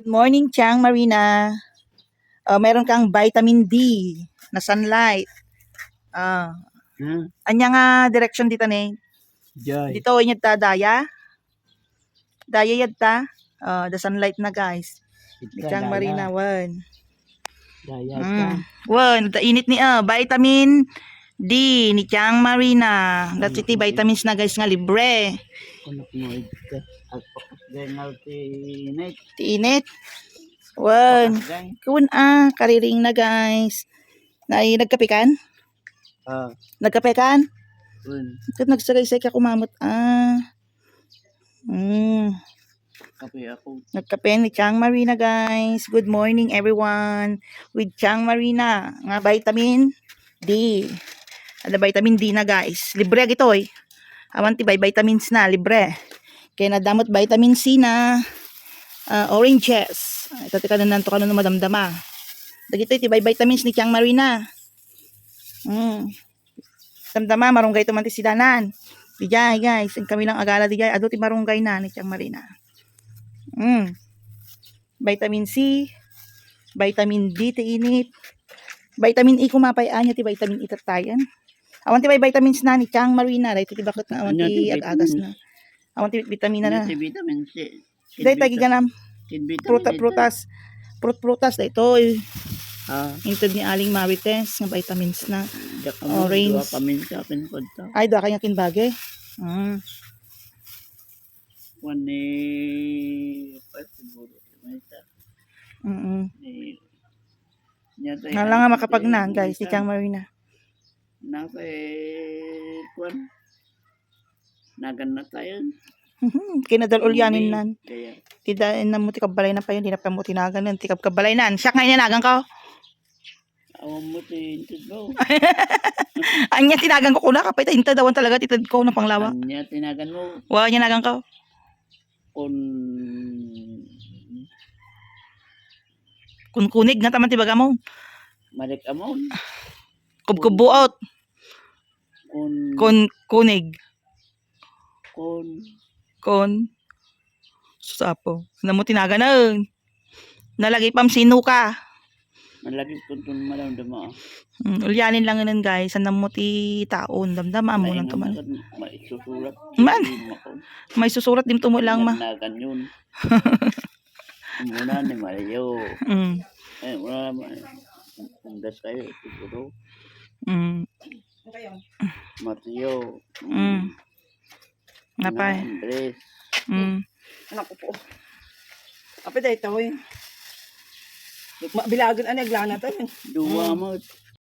Morning, Chang Marina. Meron kang vitamin D na sunlight. Anya nga direction dito ni. Jai. Dito inyad ta daya. Daya yad ta. The sunlight na guys. Ni Chang Marina one. Daya ka. One, the init ni vitamin D ni Chang Marina. That's it, vitamins na guys nga libre. Kunak mo ito. Agpakas tinit. Init. One. Kun kariring na guys. Nagkape kan? Nagkape kan? Kat nagsagay-say ka kumamot. Kape ako. Nagkape ni Chang Marina guys. Good morning everyone. With Chang Marina. Nga vitamin D. Ada vitamin D na guys. Libre gito eh. Awanti by vitamins na. Libre. Kaya nadamot vitamin C na. Oranges. Ito tika na nanto ka na madamdama. Dagito iti by vitamins ni Chang Marina. Damdama marunggay tumanti si Danan. Dijay guys. Ang kami lang agala dijay. Ado ti marunggay na ni Chang Marina. Vitamin C. Vitamin D ti init. Vitamin E kumapayaan niya ti vitamin E tatayan. Awan ti by vitamins na ni Chang Marina. Dahil ti bakit na awan ti agagas na. Awan ti vitamina na. Vitamin C. Dahil tagi ganam. Prutas. Prutas dahito. Intod ni Aling Marites ng vitamins na. Orange. Ay, doa kanya kinbagay. Nala nga makapagnan guys, si Chang Marina. Nagan na tayo. Kinadalulyanin nan. Tida na mo tikabalay na pa yun. Di na pa mo tinagan yan. Tikabalay nan. Siya ngayon nagan ka. Awan mo tintid mo. Anya tinagan ko kuna. Kapay ta dawan talaga titid ko na panglawa. Anya tinagan mo. Wala niya nagan ka. Kun kunig na taman tibaga mo. Malik amon. Kubkubuot. Kun kunig. Kon susapo na mo tinaga na nalagay pam sino ka nalagay tuntun malamdama ulyanin lang nun guys na mo ti taon damdama mo lang tuman may susurat din tumo lang ma nagan yun muna ni Mario muna naman das kayo siguro Mateo napay Andres anak ko po apa dahil ito eh bilagan ang naglana to dua mo